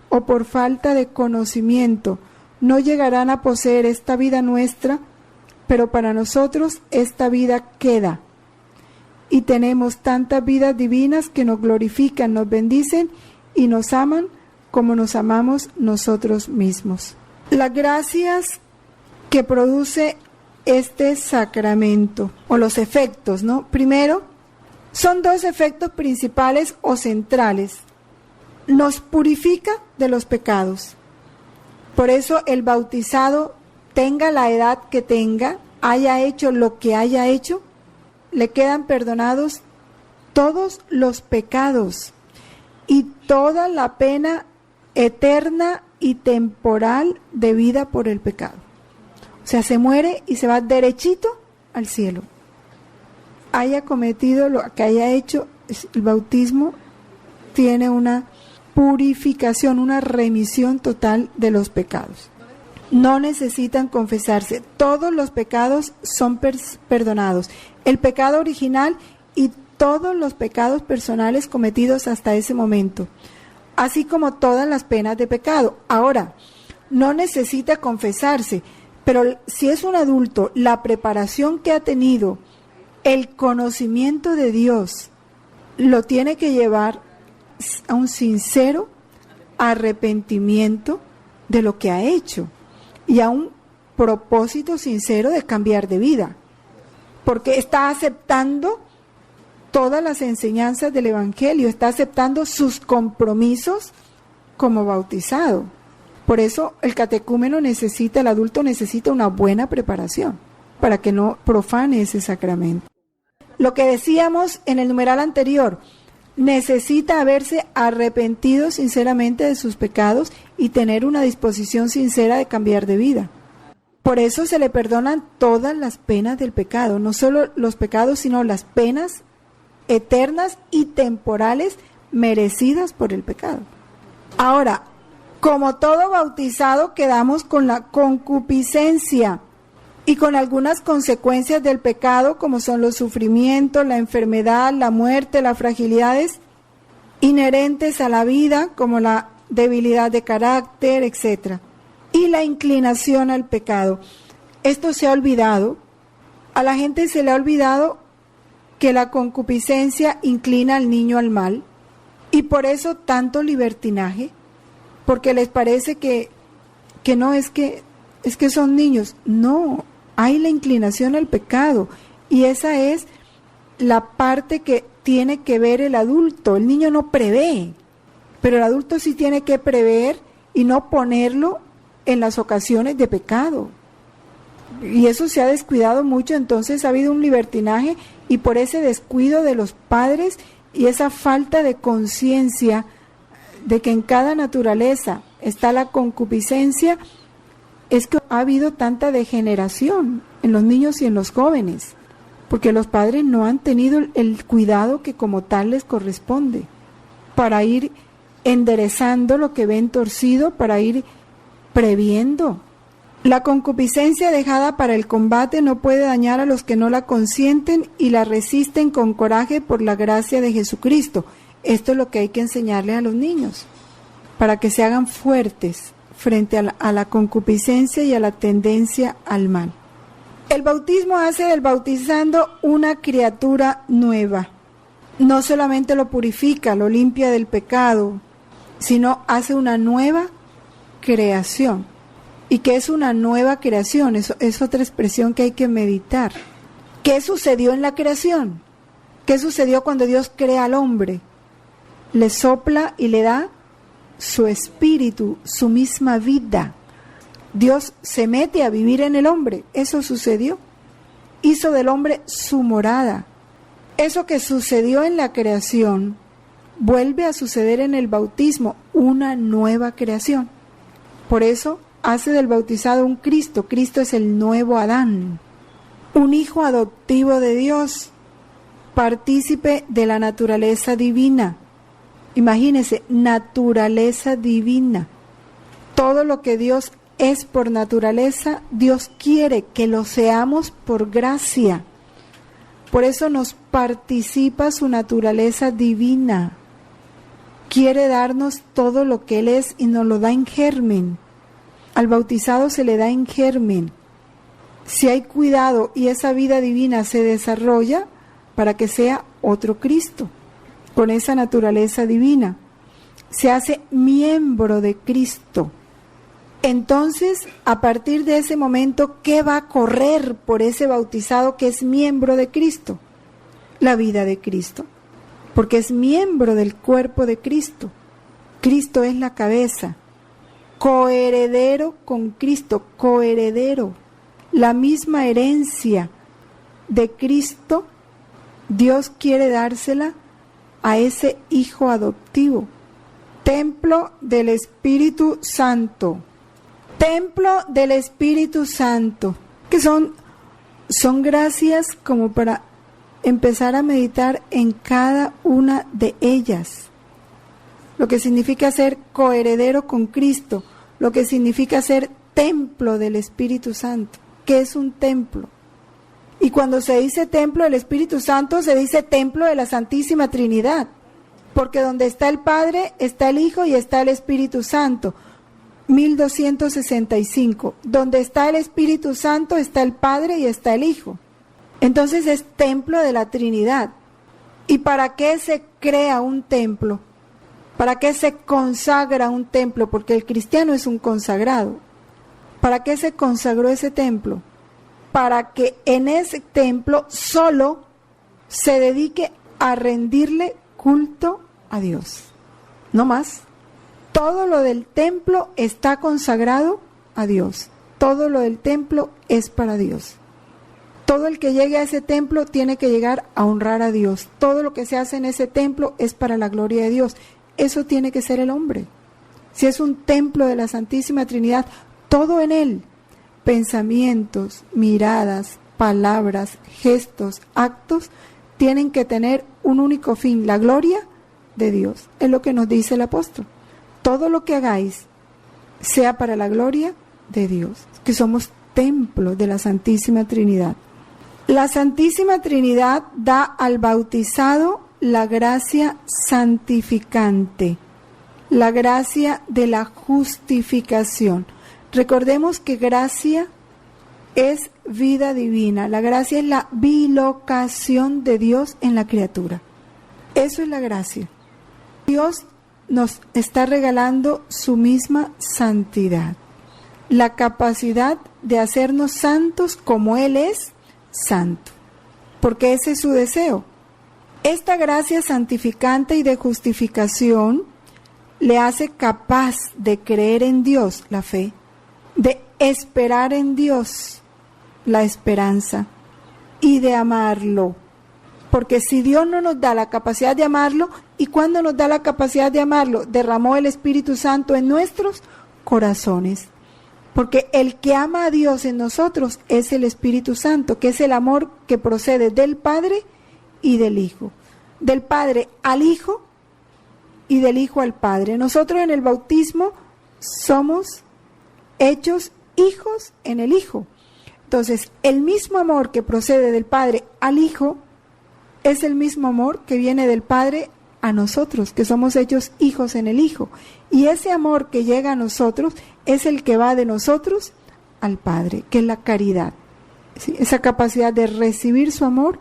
Speaker 1: o por falta de conocimiento, no llegarán a poseer esta vida nuestra, pero para nosotros esta vida queda. Y tenemos tantas vidas divinas que nos glorifican, nos bendicen y nos aman como nos amamos nosotros mismos. Las gracias que produce este sacramento, o los efectos, ¿no? Primero, son dos efectos principales o centrales. Nos purifica de los pecados. Por eso el bautizado, tenga la edad que tenga, haya hecho lo que haya hecho, le quedan perdonados todos los pecados y toda la pena eterna y temporal debida por el pecado. O sea, se muere y se va derechito al cielo. Haya cometido lo que haya hecho, el bautismo tiene una purificación, una remisión total de los pecados. No necesitan confesarse, todos los pecados son perdonados. El pecado original y todos los pecados personales cometidos hasta ese momento, así como todas las penas de pecado. Ahora, no necesita confesarse, pero si es un adulto, la preparación que ha tenido, el conocimiento de Dios, lo tiene que llevar a un sincero arrepentimiento de lo que ha hecho y a un propósito sincero de cambiar de vida, porque está aceptando todas las enseñanzas del Evangelio, está aceptando sus compromisos como bautizado. Por eso el catecúmeno el adulto necesita una buena preparación para que no profane ese sacramento. Lo que decíamos en el numeral anterior, necesita haberse arrepentido sinceramente de sus pecados y tener una disposición sincera de cambiar de vida. Por eso se le perdonan todas las penas del pecado, no solo los pecados, sino las penas eternas y temporales merecidas por el pecado. Ahora, como todo bautizado, quedamos con la concupiscencia y con algunas consecuencias del pecado, como son los sufrimientos, la enfermedad, la muerte, las fragilidades inherentes a la vida, como la debilidad de carácter, etc. Y la inclinación al pecado. Esto se ha olvidado. A la gente se le ha olvidado que la concupiscencia inclina al niño al mal, y por eso tanto libertinaje, porque les parece que no es que son niños. No, hay la inclinación al pecado, y esa es la parte que tiene que ver el adulto. El niño no prevé, pero el adulto sí tiene que prever y no ponerlo en las ocasiones de pecado. Y eso se ha descuidado mucho, entonces ha habido un libertinaje, y por ese descuido de los padres y esa falta de conciencia de que en cada naturaleza está la concupiscencia, es que ha habido tanta degeneración en los niños y en los jóvenes, porque los padres no han tenido el cuidado que como tal les corresponde, para ir enderezando lo que ven torcido, para ir previendo. La concupiscencia dejada para el combate no puede dañar a los que no la consienten y la resisten con coraje por la gracia de Jesucristo. Esto es lo que hay que enseñarle a los niños, para que se hagan fuertes frente a la concupiscencia y a la tendencia al mal. El bautismo hace del bautizando una criatura nueva. No solamente lo purifica, lo limpia del pecado, sino hace una nueva creación. ¿Y qué es una nueva creación? Eso es otra expresión que hay que meditar. ¿Qué sucedió en la creación? ¿Qué sucedió cuando Dios crea al hombre? Le sopla y le da su espíritu, su misma vida. Dios se mete a vivir en el hombre. Eso sucedió. Hizo del hombre su morada. Eso que sucedió en la creación vuelve a suceder en el bautismo, una nueva creación. Por eso hace del bautizado un Cristo. Cristo es el nuevo Adán, un hijo adoptivo de Dios, partícipe de la naturaleza divina. Imagínense, naturaleza divina. Todo lo que Dios es por naturaleza, Dios quiere que lo seamos por gracia. Por eso nos participa su naturaleza divina. Quiere darnos todo lo que Él es y nos lo da en germen. Al bautizado se le da en germen. Si hay cuidado y esa vida divina se desarrolla para que sea otro Cristo, con esa naturaleza divina, se hace miembro de Cristo. Entonces, a partir de ese momento, ¿qué va a correr por ese bautizado que es miembro de Cristo? La vida de Cristo, porque es miembro del cuerpo de Cristo. Cristo es la cabeza. Coheredero con Cristo, coheredero. La misma herencia de Cristo, Dios quiere dársela a ese hijo adoptivo. Templo del Espíritu Santo. Templo del Espíritu Santo, que son gracias como para empezar a meditar en cada una de ellas. Lo que significa ser coheredero con Cristo, lo que significa ser templo del Espíritu Santo. ¿Qué es un templo? Y cuando se dice templo del Espíritu Santo, se dice templo de la Santísima Trinidad, porque donde está el Padre, está el Hijo y está el Espíritu Santo. 1265. Donde está el Espíritu Santo, está el Padre y está el Hijo. Entonces es templo de la Trinidad. ¿Y para qué se crea un templo? ¿Para qué se consagra un templo? Porque el cristiano es un consagrado. ¿Para qué se consagró ese templo? Para que en ese templo solo se dedique a rendirle culto a Dios. No más. Todo lo del templo está consagrado a Dios. Todo lo del templo es para Dios. Todo el que llegue a ese templo tiene que llegar a honrar a Dios. Todo lo que se hace en ese templo es para la gloria de Dios. Eso tiene que ser el hombre. Si es un templo de la Santísima Trinidad, todo en él, pensamientos, miradas, palabras, gestos, actos, tienen que tener un único fin, la gloria de Dios. Es lo que nos dice el apóstol. Todo lo que hagáis sea para la gloria de Dios, que somos templo de la Santísima Trinidad. La Santísima Trinidad da al bautizado la gracia santificante, la gracia de la justificación. Recordemos que gracia es vida divina, la gracia es la bilocación de Dios en la criatura. Eso es la gracia. Dios nos está regalando su misma santidad, la capacidad de hacernos santos como Él es santo, porque ese es su deseo. Esta gracia santificante y de justificación le hace capaz de creer en Dios, la fe, de esperar en Dios, la esperanza, y de amarlo. Porque si Dios no nos da la capacidad de amarlo, ¿y cuándo nos da la capacidad de amarlo? Derramó el Espíritu Santo en nuestros corazones. Porque el que ama a Dios en nosotros es el Espíritu Santo, que es el amor que procede del Padre y del Hijo. Del Padre al Hijo y del Hijo al Padre. Nosotros en el bautismo somos hechos hijos en el Hijo. Entonces, el mismo amor que procede del Padre al Hijo es el mismo amor que viene del Padre a nosotros, que somos hechos hijos en el Hijo. Y ese amor que llega a nosotros es el que va de nosotros al Padre, que es la caridad. ¿Sí? Esa capacidad de recibir su amor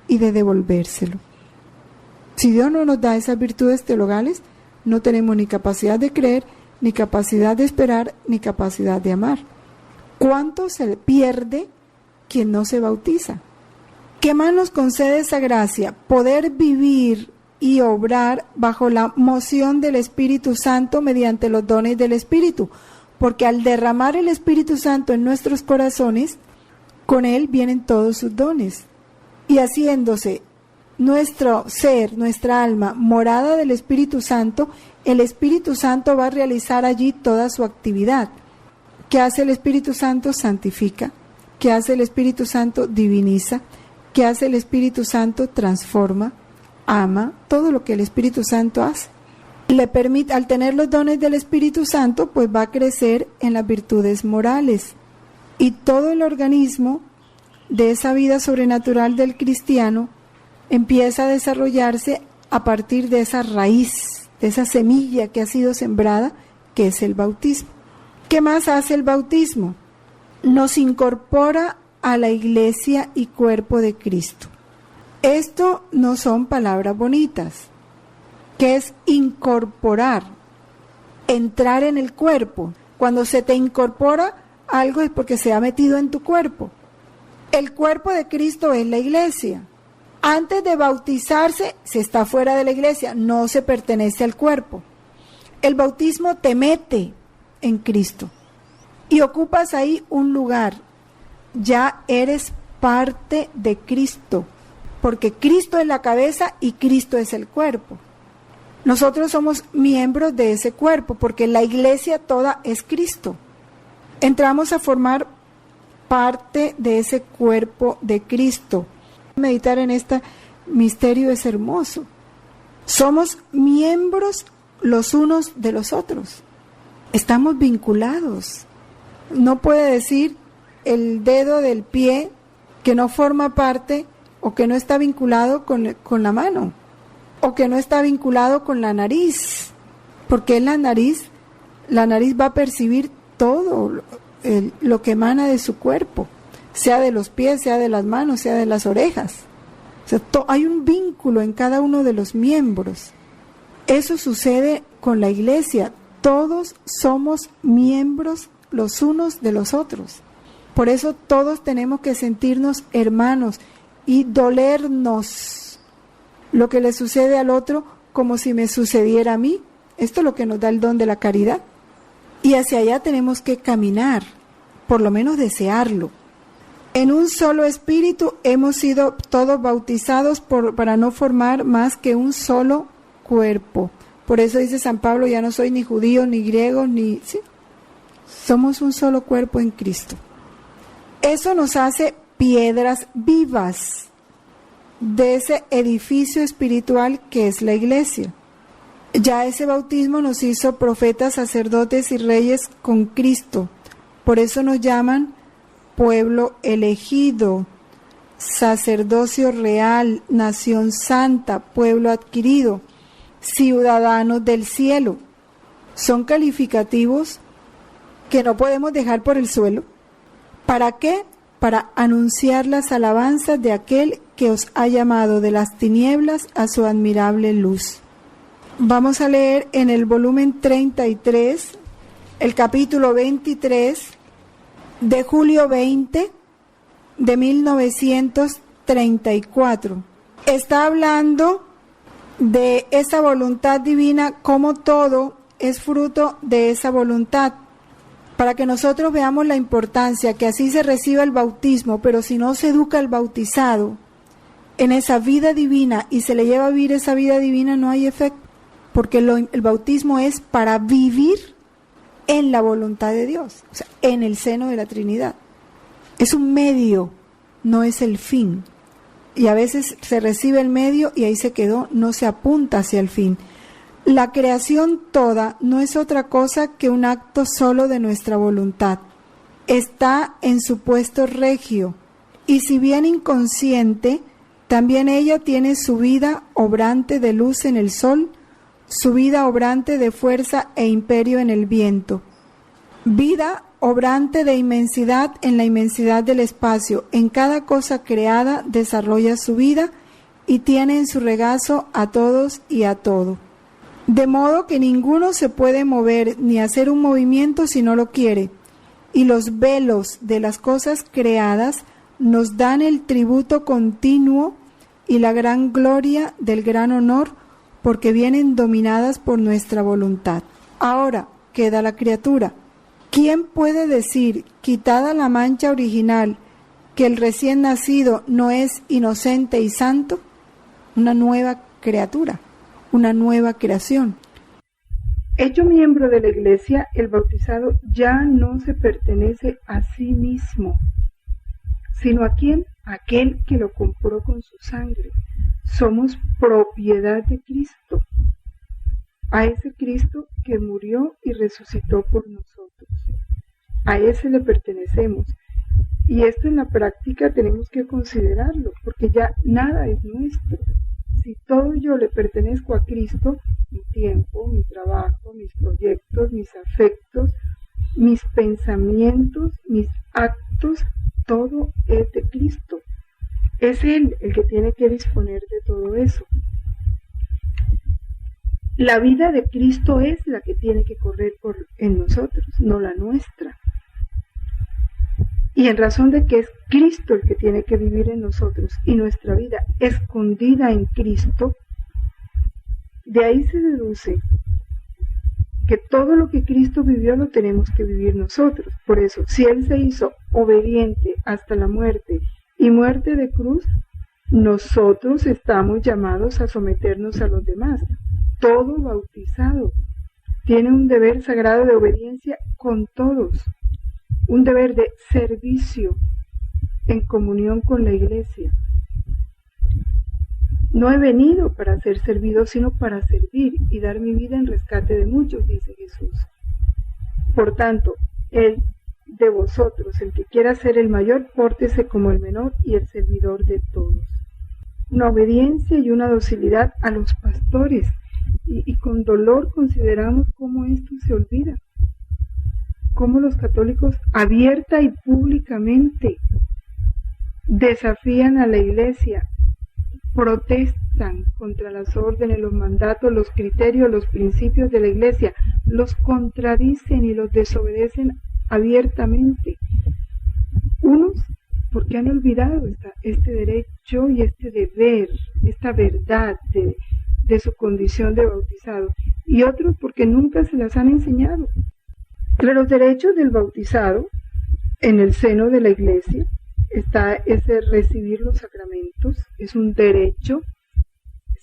Speaker 1: y de devolvérselo. Si Dios no nos da esas virtudes teologales, no tenemos ni capacidad de creer, ni capacidad de esperar, ni capacidad de amar. ¿Cuánto se pierde quien no se bautiza? ¿Qué más nos concede esa gracia? Poder vivir y obrar bajo la moción del Espíritu Santo mediante los dones del Espíritu, porque al derramar el Espíritu Santo en nuestros corazones, con él vienen todos sus dones, y haciéndose nuestro ser, nuestra alma, morada del Espíritu Santo, el Espíritu Santo va a realizar allí toda su actividad. ¿Qué hace el Espíritu Santo? Santifica. ¿Qué hace el Espíritu Santo? Diviniza. ¿Qué hace el Espíritu Santo? Transforma, ama, todo lo que el Espíritu Santo hace. Le permite, al tener los dones del Espíritu Santo, pues va a crecer en las virtudes morales. Y todo el organismo de esa vida sobrenatural del cristiano empieza a desarrollarse a partir de esa raíz, de esa semilla que ha sido sembrada, que es el bautismo. ¿Qué más hace el bautismo? Nos incorpora a la iglesia y cuerpo de Cristo. Esto no son palabras bonitas, que es incorporar, entrar en el cuerpo. Cuando se te incorpora algo es porque se ha metido en tu cuerpo. El cuerpo de Cristo es la iglesia. Antes de bautizarse, se está fuera de la iglesia, no se pertenece al cuerpo. El bautismo te mete en Cristo y ocupas ahí un lugar. Ya eres parte de Cristo, porque Cristo es la cabeza y Cristo es el cuerpo. Nosotros somos miembros de ese cuerpo, porque la iglesia toda es Cristo. Entramos a formar parte de ese cuerpo de Cristo. Meditar en este misterio es hermoso. Somos miembros los unos de los otros. Estamos vinculados. No puede decir el dedo del pie que no forma parte o que no está vinculado con la mano, o que no está vinculado con la nariz, porque la nariz va a percibir todo lo que emana de su cuerpo, sea de los pies, sea de las manos, sea de las orejas. O sea, hay un vínculo en cada uno de los miembros. Eso sucede con la iglesia. Todos somos miembros los unos de los otros. Por eso todos tenemos que sentirnos hermanos y dolernos lo que le sucede al otro como si me sucediera a mí, Esto es lo que nos da el don de la caridad. Y hacia allá tenemos que caminar, por lo menos desearlo. En un solo espíritu hemos sido todos bautizados para no formar más que un solo cuerpo. Por eso dice San Pablo, ya no soy ni judío, ni griego, ni... ¿sí? Somos un solo cuerpo en Cristo. Eso nos hace piedras vivas de ese edificio espiritual que es la iglesia. Ya ese bautismo nos hizo profetas, sacerdotes y reyes con Cristo. Por eso nos llaman pueblo elegido, sacerdocio real, nación santa, pueblo adquirido, ciudadanos del cielo. Son calificativos que no podemos dejar por el suelo. ¿Para qué? Para anunciar las alabanzas de aquel que os ha llamado de las tinieblas a su admirable luz. Vamos a leer en el volumen 33, el capítulo 23, de julio 20 de 1934. Está hablando de esa voluntad divina, como todo es fruto de esa voluntad, para que nosotros veamos la importancia, que así se reciba el bautismo, pero si no se educa al bautizado en esa vida divina y se le lleva a vivir esa vida divina, no hay efecto, porque el bautismo es para vivir en la voluntad de Dios, o sea, en el seno de la Trinidad. Es un medio, no es el fin. Y a veces se recibe el medio y ahí se quedó, no se apunta hacia el fin. La creación toda no es otra cosa que un acto solo de nuestra voluntad. Está en su puesto regio, y si bien inconsciente, también ella tiene su vida obrante de luz en el sol, su vida obrante de fuerza e imperio en el viento, vida obrante de inmensidad en la inmensidad del espacio. En cada cosa creada desarrolla su vida y tiene en su regazo a todos y a todo. De modo que ninguno se puede mover ni hacer un movimiento si no lo quiere, y los velos de las cosas creadas nos dan el tributo continuo y la gran gloria del gran honor, porque vienen dominadas por nuestra voluntad. Ahora queda la criatura. ¿Quién puede decir, quitada la mancha original, que el recién nacido no es inocente y santo? Una nueva criatura, una nueva creación. Hecho miembro de la Iglesia, el bautizado ya no se pertenece a sí mismo, sino a ¿quién? Aquel que lo compró con su sangre. Somos propiedad de Cristo, a ese Cristo que murió y resucitó por nosotros. A ese le pertenecemos. Y esto en la práctica tenemos que considerarlo, porque ya nada es nuestro. Si todo yo le pertenezco a Cristo, mi tiempo, mi trabajo, mis proyectos, mis afectos, mis pensamientos, mis actos, todo es de Cristo. Es Él el que tiene que disponer de todo eso. La vida de Cristo es la que tiene que correr en nosotros, no la nuestra. Y en razón de que es Cristo el que tiene que vivir en nosotros y nuestra vida escondida en Cristo, de ahí se deduce que todo lo que Cristo vivió lo tenemos que vivir nosotros. Por eso, si Él se hizo obediente hasta la muerte y muerte de cruz, nosotros estamos llamados a someternos a los demás. Todo bautizado tiene un deber sagrado de obediencia con todos, un deber de servicio en comunión con la Iglesia. No he venido para ser servido, sino para servir y dar mi vida en rescate de muchos, dice Jesús. Por tanto, el de vosotros, el que quiera ser el mayor, pórtese como el menor y el servidor de todos. Una obediencia y una docilidad a los pastores, y con dolor consideramos cómo esto se olvida, cómo los católicos abierta y públicamente desafían a la Iglesia, protestan contra las órdenes, los mandatos, los criterios, los principios de la Iglesia, los contradicen y los desobedecen abiertamente. Unos porque han olvidado este derecho y este deber, esta verdad de su condición de bautizado, y otros porque nunca se las han enseñado. Entre los derechos del bautizado en el seno de la iglesia está ese recibir los sacramentos, es un derecho,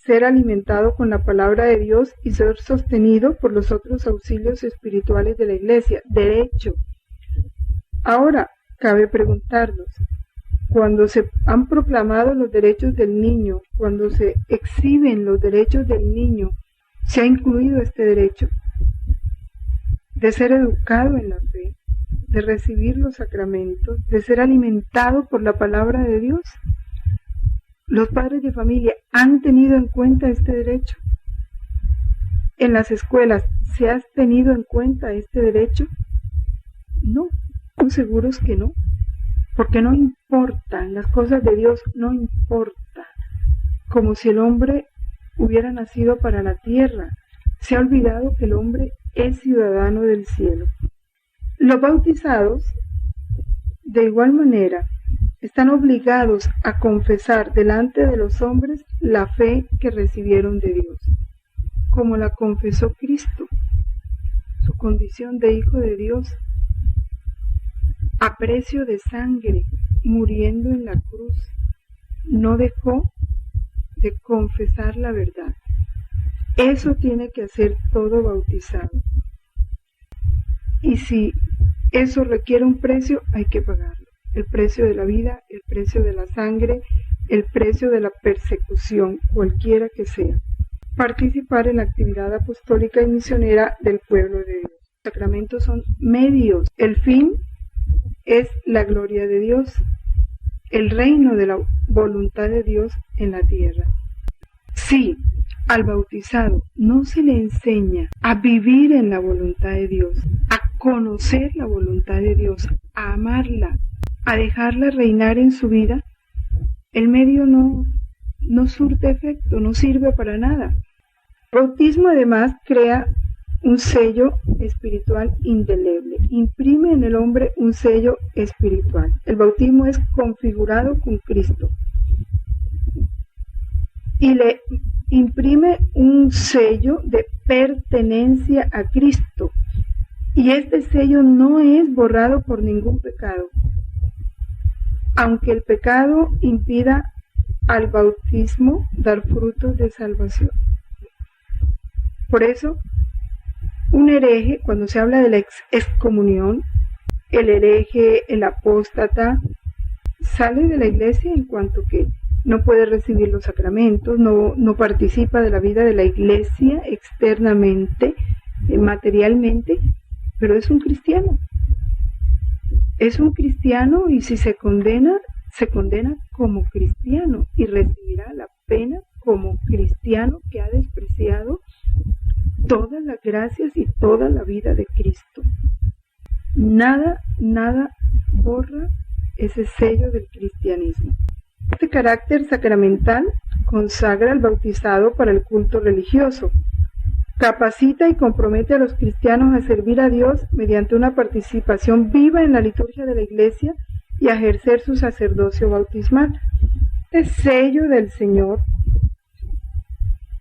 Speaker 1: ser alimentado con la palabra de Dios y ser sostenido por los otros auxilios espirituales de la iglesia, derecho. Ahora, cabe preguntarnos, cuando se han proclamado los derechos del niño, cuando se exhiben los derechos del niño, se ha incluido este derecho de ser educado en la fe, de recibir los sacramentos, de ser alimentado por la palabra de Dios. Los padres de familia han tenido en cuenta este derecho. En las escuelas, ¿se ha tenido en cuenta este derecho? No, estamos seguros que no, porque no importan, las cosas de Dios no importan, como si el hombre hubiera nacido para la tierra. Se ha olvidado que el hombre es ciudadano del cielo. Los bautizados, de igual manera, están obligados a confesar delante de los hombres la fe que recibieron de Dios, como la confesó Cristo, su condición de Hijo de Dios, a precio de sangre, muriendo en la cruz. No dejó de confesar la verdad. Eso tiene que hacer todo bautizado. Y si eso requiere un precio, hay que pagarlo. El precio de la vida, el precio de la sangre, el precio de la persecución, cualquiera que sea. Participar en la actividad apostólica y misionera del pueblo de Dios. Los sacramentos son medios. El fin es la gloria de Dios, el reino de la voluntad de Dios en la tierra. Si al bautizado no se le enseña a vivir en la voluntad de Dios, a conocer la voluntad de Dios, a amarla, a dejarla reinar en su vida, el medio no surte efecto, no sirve para nada. El bautismo además crea un sello espiritual indeleble, imprime en el hombre un sello espiritual. El bautismo es configurado con Cristo y le imprime un sello de pertenencia a Cristo, y este sello no es borrado por ningún pecado, aunque el pecado impida al bautismo dar frutos de salvación. Por eso, un hereje, cuando se habla de la excomunión, el hereje, el apóstata, sale de la iglesia en cuanto que no puede recibir los sacramentos, no participa de la vida de la iglesia externamente, materialmente, pero es un cristiano. Es un cristiano, y si se condena como cristiano y recibirá la pena como cristiano que ha despreciado todas las gracias y toda la vida de Cristo. Nada borra ese sello del cristianismo. Este carácter sacramental consagra al bautizado para el culto religioso, capacita y compromete a los cristianos a servir a Dios mediante una participación viva en la liturgia de la Iglesia y a ejercer su sacerdocio bautismal. Este sello del Señor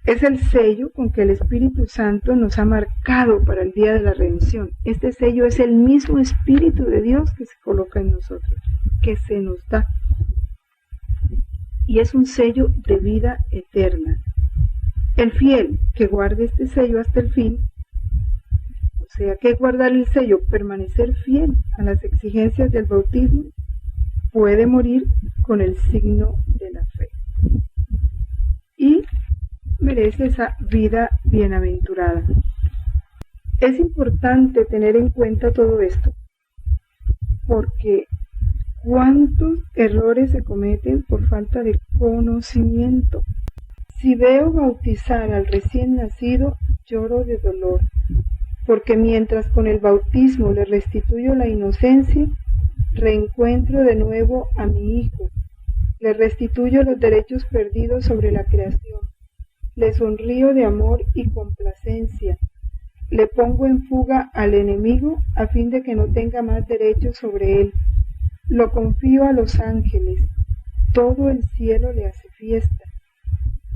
Speaker 1: es el sello con que el Espíritu Santo nos ha marcado para el día de la redención. Este sello es el mismo Espíritu de Dios que se coloca en nosotros, que se nos da. Y es un sello de vida eterna. El fiel que guarde este sello hasta el fin, o sea, que guardar el sello, permanecer fiel a las exigencias del bautismo, puede morir con el signo de la fe y merece esa vida bienaventurada. Es importante tener en cuenta todo esto, porque cuántos errores se cometen por falta de conocimiento. Si veo bautizar al recién nacido, lloro de dolor, porque mientras con el bautismo le restituyo la inocencia, reencuentro de nuevo a mi hijo, le restituyo los derechos perdidos sobre la creación, le sonrío de amor y complacencia, le pongo en fuga al enemigo a fin de que no tenga más derechos sobre él, lo confío a los ángeles, todo el cielo le hace fiesta,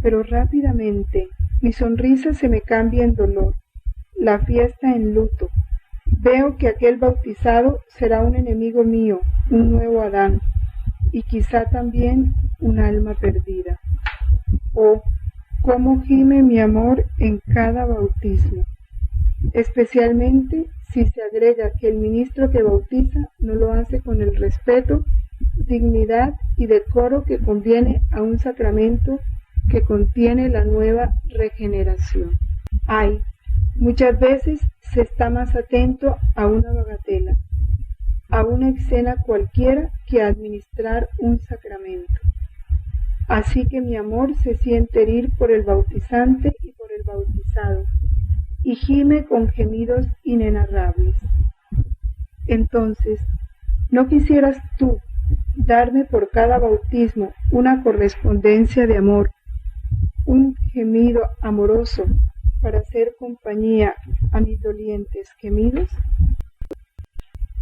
Speaker 1: pero rápidamente Mi sonrisa se me cambia en dolor, la fiesta en luto. Veo que aquel bautizado será un enemigo mío, un nuevo Adán, y quizá también un alma perdida. Oh, cómo gime mi amor en cada bautismo, especialmente si se agrega que el ministro que bautiza no lo hace con el respeto, dignidad y decoro que conviene a un sacramento que contiene la nueva regeneración. Ay, muchas veces se está más atento a una bagatela, a una escena cualquiera, que a administrar un sacramento. Así que mi amor se siente herir por el bautizante y por el bautizado, y gime con gemidos inenarrables. Entonces, ¿no quisieras tú darme por cada bautismo una correspondencia de amor, un gemido amoroso para hacer compañía a mis dolientes gemidos?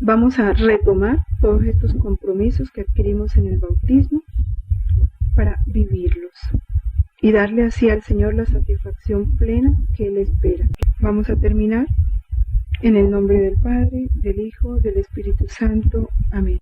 Speaker 1: Vamos a retomar todos estos compromisos que adquirimos en el bautismo para vivirlos y darle así al Señor la satisfacción plena que Él espera. Vamos a terminar en el nombre del Padre, del Hijo, del Espíritu Santo. Amén.